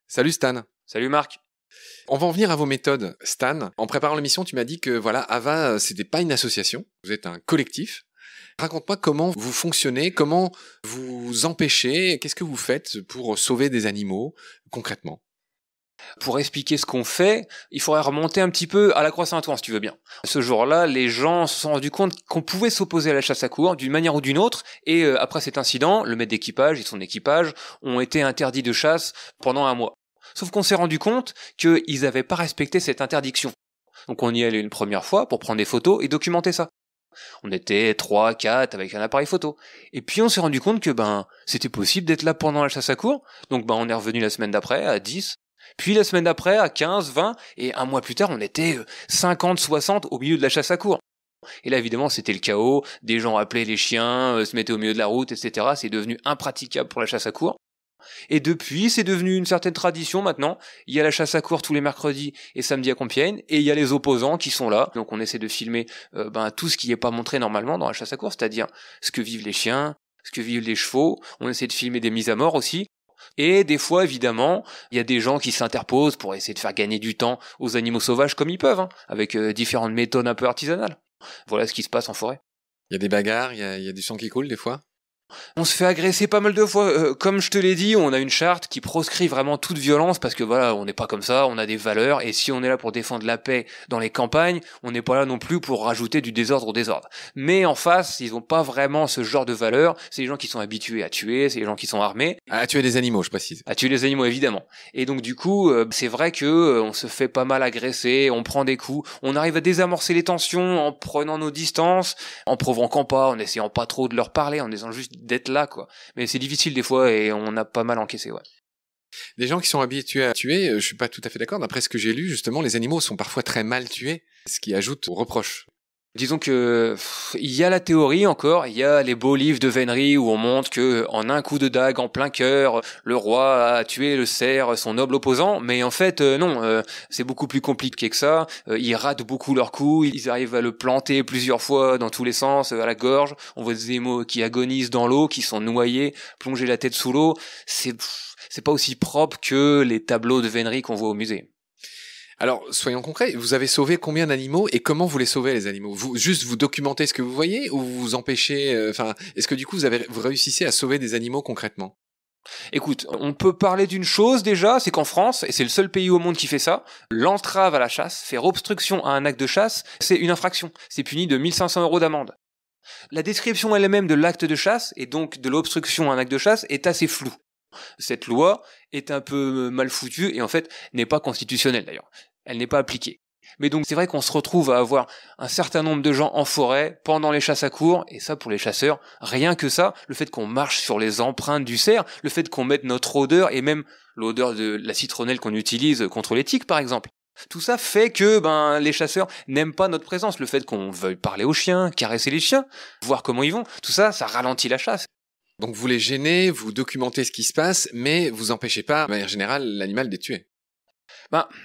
Salut Stan. Salut Marc. On va en venir à vos méthodes. Stan, en préparant l'émission, tu m'as dit que voilà, Ava, c'était pas une association, vous êtes un collectif. Raconte-moi comment vous fonctionnez, comment vous empêchez, qu'est-ce que vous faites pour sauver des animaux, concrètement? Pour expliquer ce qu'on fait, il faudrait remonter un petit peu à la Croix-Saint-Ouen, si tu veux bien. Ce jour-là, les gens se sont rendus compte qu'on pouvait s'opposer à la chasse à courre d'une manière ou d'une autre, et après cet incident, le maître d'équipage et son équipage ont été interdits de chasse pendant un mois. Sauf qu'on s'est rendu compte qu'ils n'avaient pas respecté cette interdiction. Donc on y allait une première fois pour prendre des photos et documenter ça. On était 3, 4 avec un appareil photo. Et puis on s'est rendu compte que c'était possible d'être là pendant la chasse à courre. Donc on est revenu la semaine d'après à 10, puis la semaine d'après à 15, 20, et un mois plus tard on était 50, 60 au milieu de la chasse à courre. Et là évidemment c'était le chaos, des gens appelaient les chiens, se mettaient au milieu de la route, etc. C'est devenu impraticable pour la chasse à courre. Et depuis, c'est devenu une certaine tradition maintenant. Il y a la chasse à courre tous les mercredis et samedis à Compiègne, et il y a les opposants qui sont là. Donc on essaie de filmer tout ce qui n'est pas montré normalement dans la chasse à courre, c'est-à-dire ce que vivent les chiens, ce que vivent les chevaux. On essaie de filmer des mises à mort aussi. Et des fois, évidemment, il y a des gens qui s'interposent pour essayer de faire gagner du temps aux animaux sauvages comme ils peuvent, avec différentes méthodes un peu artisanales. Voilà ce qui se passe en forêt. Il y a des bagarres, il y a du sang qui coule des fois? On se fait agresser pas mal de fois. Comme je te l'ai dit, on a une charte qui proscrit vraiment toute violence parce que voilà, on n'est pas comme ça, on a des valeurs, et si on est là pour défendre la paix dans les campagnes, on n'est pas là non plus pour rajouter du désordre au désordre. Mais en face, ils ont pas vraiment ce genre de valeurs. C'est les gens qui sont habitués à tuer, c'est les gens qui sont armés. À tuer des animaux, je précise. À tuer les animaux, évidemment. Et donc du coup, c'est vrai que on se fait pas mal agresser, on prend des coups, on arrive à désamorcer les tensions en prenant nos distances, en provoquant pas, en essayant pas trop de leur parler, en essayant juste d'être là, quoi. Mais c'est difficile des fois et on a pas mal encaissé, ouais. Des gens qui sont habitués à tuer, je suis pas tout à fait d'accord. D'après ce que j'ai lu, justement, les animaux sont parfois très mal tués, ce qui ajoute aux reproches. Disons que il y a la théorie encore, il y a les beaux livres de vénerie où on montre que en un coup de dague en plein cœur, le roi a tué le cerf, son noble opposant, mais en fait non, c'est beaucoup plus compliqué que ça. Ils ratent beaucoup leurs coups, ils arrivent à le planter plusieurs fois dans tous les sens, à la gorge. On voit des animaux qui agonisent dans l'eau, qui sont noyés, plonger la tête sous l'eau. C'est pas aussi propre que les tableaux de vénerie qu'on voit au musée. Alors, soyons concrets, vous avez sauvé combien d'animaux et comment vous les sauvez, les animaux? Vous documentez ce que vous voyez ou vous empêchez, est-ce que du coup vous réussissez à sauver des animaux concrètement? Écoute, on peut parler d'une chose déjà, c'est qu'en France, et c'est le seul pays au monde qui fait ça, l'entrave à la chasse, faire obstruction à un acte de chasse, c'est une infraction. C'est puni de 1 500 € d'amende. La description elle-même de l'acte de chasse, et donc de l'obstruction à un acte de chasse, est assez floue. Cette loi est un peu mal foutue et en fait n'est pas constitutionnelle d'ailleurs. Elle n'est pas appliquée. Mais donc c'est vrai qu'on se retrouve à avoir un certain nombre de gens en forêt pendant les chasses à courre, et ça pour les chasseurs, rien que ça, le fait qu'on marche sur les empreintes du cerf, le fait qu'on mette notre odeur et même l'odeur de la citronnelle qu'on utilise contre les tiques par exemple. Tout ça fait que les chasseurs n'aiment pas notre présence, le fait qu'on veuille parler aux chiens, caresser les chiens, voir comment ils vont, tout ça, ça ralentit la chasse. Donc vous les gênez, vous documentez ce qui se passe, mais vous empêchez pas, de manière générale, l'animal d'être tué.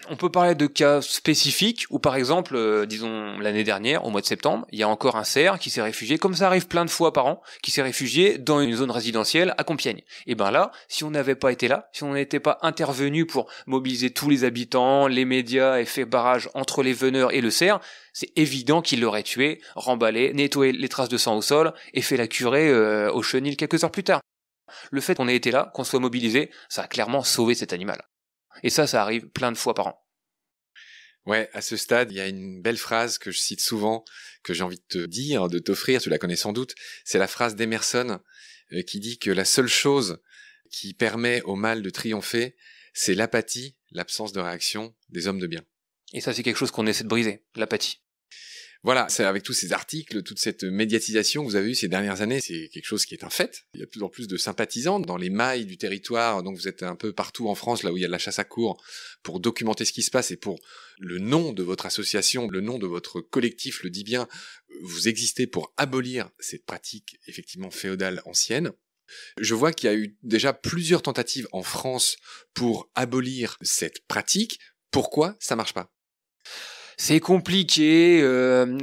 On peut parler de cas spécifiques où par exemple, disons l'année dernière, au mois de septembre, il y a encore un cerf qui s'est réfugié, comme ça arrive plein de fois par an, qui s'est réfugié dans une zone résidentielle à Compiègne. Et là, si on n'avait pas été là, si on n'était pas intervenu pour mobiliser tous les habitants, les médias et fait barrage entre les veneurs et le cerf, c'est évident qu'il l'aurait tué, remballé, nettoyé les traces de sang au sol et fait la curée au chenil quelques heures plus tard. Le fait qu'on ait été là, qu'on soit mobilisé, ça a clairement sauvé cet animal. Et ça arrive plein de fois par an. Ouais, à ce stade, il y a une belle phrase que je cite souvent, que j'ai envie de te dire, de t'offrir, tu la connais sans doute, c'est la phrase d'Emerson qui dit que la seule chose qui permet au mal de triompher, c'est l'apathie, l'absence de réaction des hommes de bien. Et ça, c'est quelque chose qu'on essaie de briser, l'apathie. Voilà, c'est avec tous ces articles, toute cette médiatisation que vous avez eue ces dernières années, c'est quelque chose qui est un fait. Il y a de plus en plus de sympathisants dans les mailles du territoire, donc vous êtes un peu partout en France, là où il y a de la chasse à courre, pour documenter ce qui se passe et pour le nom de votre association, le nom de votre collectif le dit bien, vous existez pour abolir cette pratique effectivement féodale ancienne. Je vois qu'il y a eu déjà plusieurs tentatives en France pour abolir cette pratique. Pourquoi ça marche pas ? C'est compliqué.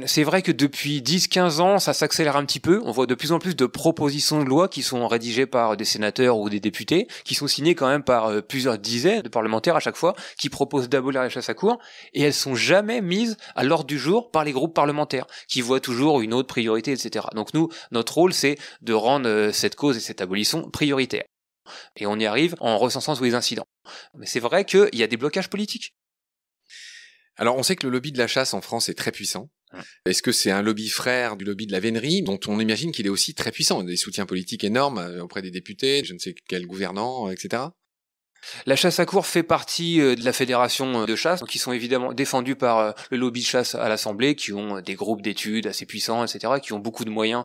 C'est vrai que depuis 10-15 ans, ça s'accélère un petit peu. On voit de plus en plus de propositions de loi qui sont rédigées par des sénateurs ou des députés, qui sont signées quand même par plusieurs dizaines de parlementaires à chaque fois, qui proposent d'abolir la chasse à courre, et elles sont jamais mises à l'ordre du jour par les groupes parlementaires, qui voient toujours une autre priorité, etc. Donc nous, notre rôle, c'est de rendre cette cause et cette abolition prioritaire. Et on y arrive en recensant tous les incidents. Mais c'est vrai qu'il y a des blocages politiques. Alors, on sait que le lobby de la chasse en France est très puissant. Ouais. Est-ce que c'est un lobby frère du lobby de la vénerie, dont on imagine qu'il est aussi très puissant, des soutiens politiques énormes auprès des députés, je ne sais quels gouvernants, etc. La chasse à courre fait partie de la fédération de chasse, qui sont évidemment défendus par le lobby de chasse à l'Assemblée, qui ont des groupes d'études assez puissants, etc., qui ont beaucoup de moyens.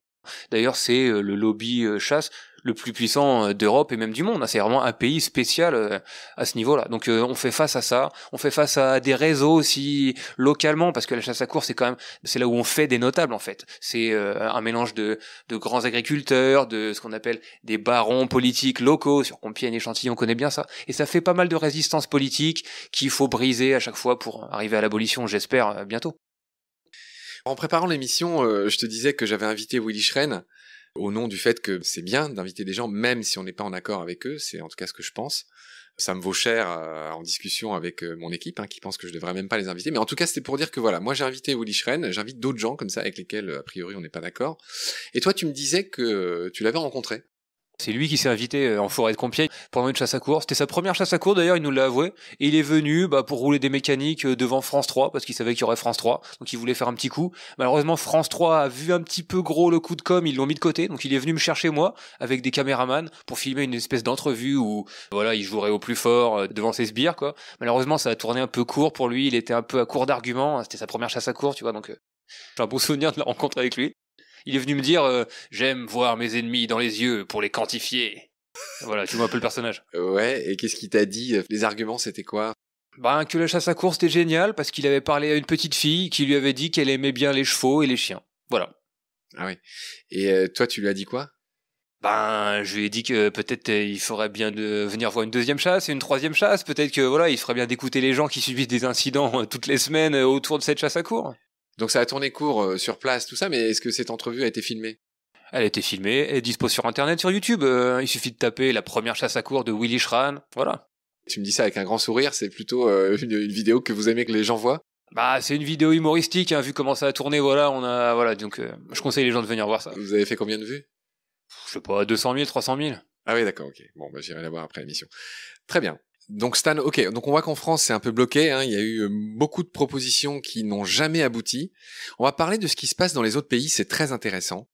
D'ailleurs, c'est le lobby chasse le plus puissant d'Europe et même du monde. C'est vraiment un pays spécial à ce niveau-là. Donc on fait face à ça. On fait face à des réseaux aussi localement, parce que la chasse à courre, c'est là où on fait des notables en fait. C'est un mélange de grands agriculteurs, de ce qu'on appelle des barons politiques locaux. Sur Compiègne et Chantilly, on connaît bien ça. Et ça fait pas mal de résistance politique qu'il faut briser à chaque fois pour arriver à l'abolition, j'espère, bientôt. En préparant l'émission, je te disais que j'avais invité Willy Schren au nom du fait que c'est bien d'inviter des gens, même si on n'est pas en accord avec eux, c'est en tout cas ce que je pense. Ça me vaut cher en discussion avec mon équipe, qui pense que je devrais même pas les inviter. Mais en tout cas, c'était pour dire que voilà, moi j'ai invité Willy Schren, j'invite d'autres gens comme ça avec lesquels, a priori, on n'est pas d'accord. Et toi, tu me disais que tu l'avais rencontré. C'est lui qui s'est invité en forêt de Compiègne pendant une chasse à courre. C'était sa première chasse à courre d'ailleurs, il nous l'a avoué. Et il est venu pour rouler des mécaniques devant France 3, parce qu'il savait qu'il y aurait France 3. Donc il voulait faire un petit coup. Malheureusement, France 3 a vu un petit peu gros le coup de com', ils l'ont mis de côté. Donc il est venu me chercher moi, avec des caméramans, pour filmer une espèce d'entrevue où voilà, il jouerait au plus fort devant ses sbires, quoi. Malheureusement, ça a tourné un peu court pour lui, il était un peu à court d'arguments. C'était sa première chasse à courre, tu vois, donc j'ai un bon souvenir de la rencontre avec lui. Il est venu me dire j'aime voir mes ennemis dans les yeux pour les quantifier. Voilà, tu vois un peu le personnage. Ouais, et qu'est-ce qu'il t'a dit? Les arguments, c'était quoi? Que la chasse à courre c'était génial parce qu'il avait parlé à une petite fille qui lui avait dit qu'elle aimait bien les chevaux et les chiens. Voilà. Ah oui. Et toi, tu lui as dit quoi? Je lui ai dit que peut-être il ferait bien de venir voir une deuxième chasse et une troisième chasse. Peut-être que voilà, il ferait bien d'écouter les gens qui subissent des incidents toutes les semaines autour de cette chasse à courre. Donc ça a tourné court sur place, tout ça, mais est-ce que cette entrevue a été filmée? Elle a été filmée, elle est dispo sur internet, sur YouTube. Il suffit de taper la première chasse à courre de Willy Schren, voilà. Tu me dis ça avec un grand sourire, c'est plutôt une vidéo que vous aimez que les gens voient? C'est une vidéo humoristique, vu comment ça a tourné, voilà, donc je conseille les gens de venir voir ça. Vous avez fait combien de vues? Je sais pas, 200 000, 300 000. Ah oui, d'accord, ok. Bon, j'irai la voir après l'émission. Très bien. Donc Stan, ok, donc on voit qu'en France c'est un peu bloqué, il y a eu beaucoup de propositions qui n'ont jamais abouti. On va parler de ce qui se passe dans les autres pays, c'est très intéressant.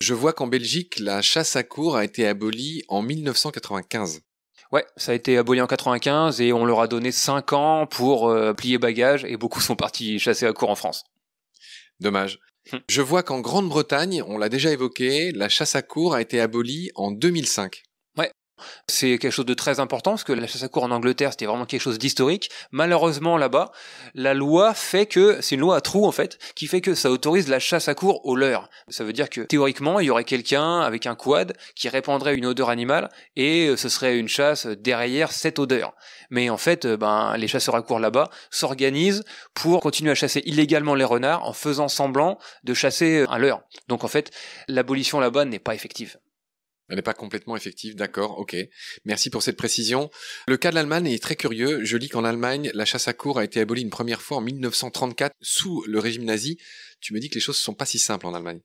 Je vois qu'en Belgique, la chasse à courre a été abolie en 1995. Ouais, ça a été aboli en 95 et on leur a donné 5 ans pour plier bagages et beaucoup sont partis chasser à courre en France. Dommage. Je vois qu'en Grande-Bretagne, on l'a déjà évoqué, la chasse à courre a été abolie en 2005. C'est quelque chose de très important parce que la chasse à courre en Angleterre c'était vraiment quelque chose d'historique. Malheureusement là-bas, la loi fait que, c'est une loi à trous en fait, qui fait que ça autorise la chasse à courre au leurre. Ça veut dire que théoriquement il y aurait quelqu'un avec un quad qui répandrait une odeur animale et ce serait une chasse derrière cette odeur. Mais en fait, les chasseurs à courre là-bas s'organisent pour continuer à chasser illégalement les renards en faisant semblant de chasser un leurre. Donc en fait, l'abolition là-bas n'est pas effective. Elle n'est pas complètement effective, d'accord, ok. Merci pour cette précision. Le cas de l'Allemagne est très curieux. Je lis qu'en Allemagne, la chasse à courre a été abolie une première fois en 1934 sous le régime nazi. Tu me dis que les choses ne sont pas si simples en Allemagne.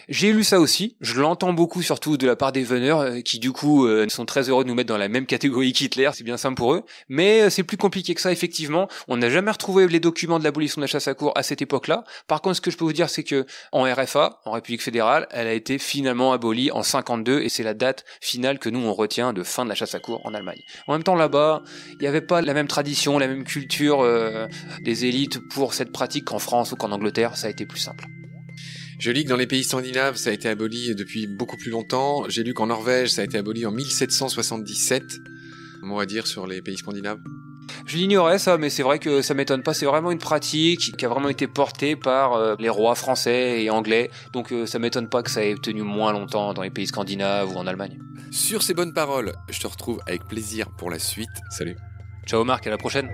J'ai lu ça aussi, je l'entends beaucoup surtout de la part des veneurs qui du coup sont très heureux de nous mettre dans la même catégorie qu'Hitler, c'est bien simple pour eux, mais c'est plus compliqué que ça effectivement, on n'a jamais retrouvé les documents de l'abolition de la chasse à courre à cette époque-là. Par contre ce que je peux vous dire c'est que en RFA, en République fédérale, elle a été finalement abolie en 52 et c'est la date finale que nous on retient de fin de la chasse à courre en Allemagne. En même temps là-bas, il n'y avait pas la même tradition, la même culture des élites pour cette pratique qu'en France ou qu'en Angleterre, ça a été plus simple. Je lis que dans les pays scandinaves, ça a été aboli depuis beaucoup plus longtemps. J'ai lu qu'en Norvège, ça a été aboli en 1777. Un mot à dire sur les pays scandinaves? Je l'ignorais ça, mais c'est vrai que ça m'étonne pas. C'est vraiment une pratique qui a vraiment été portée par les rois français et anglais. Donc ça m'étonne pas que ça ait tenu moins longtemps dans les pays scandinaves ou en Allemagne. Sur ces bonnes paroles, je te retrouve avec plaisir pour la suite. Salut. Ciao Marc, à la prochaine.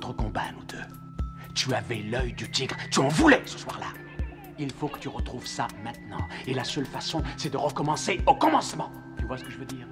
notre combat, nous deux. Tu avais l'œil du tigre, tu en voulais ce soir-là. Il faut que tu retrouves ça maintenant. Et la seule façon, c'est de recommencer au commencement. Tu vois ce que je veux dire?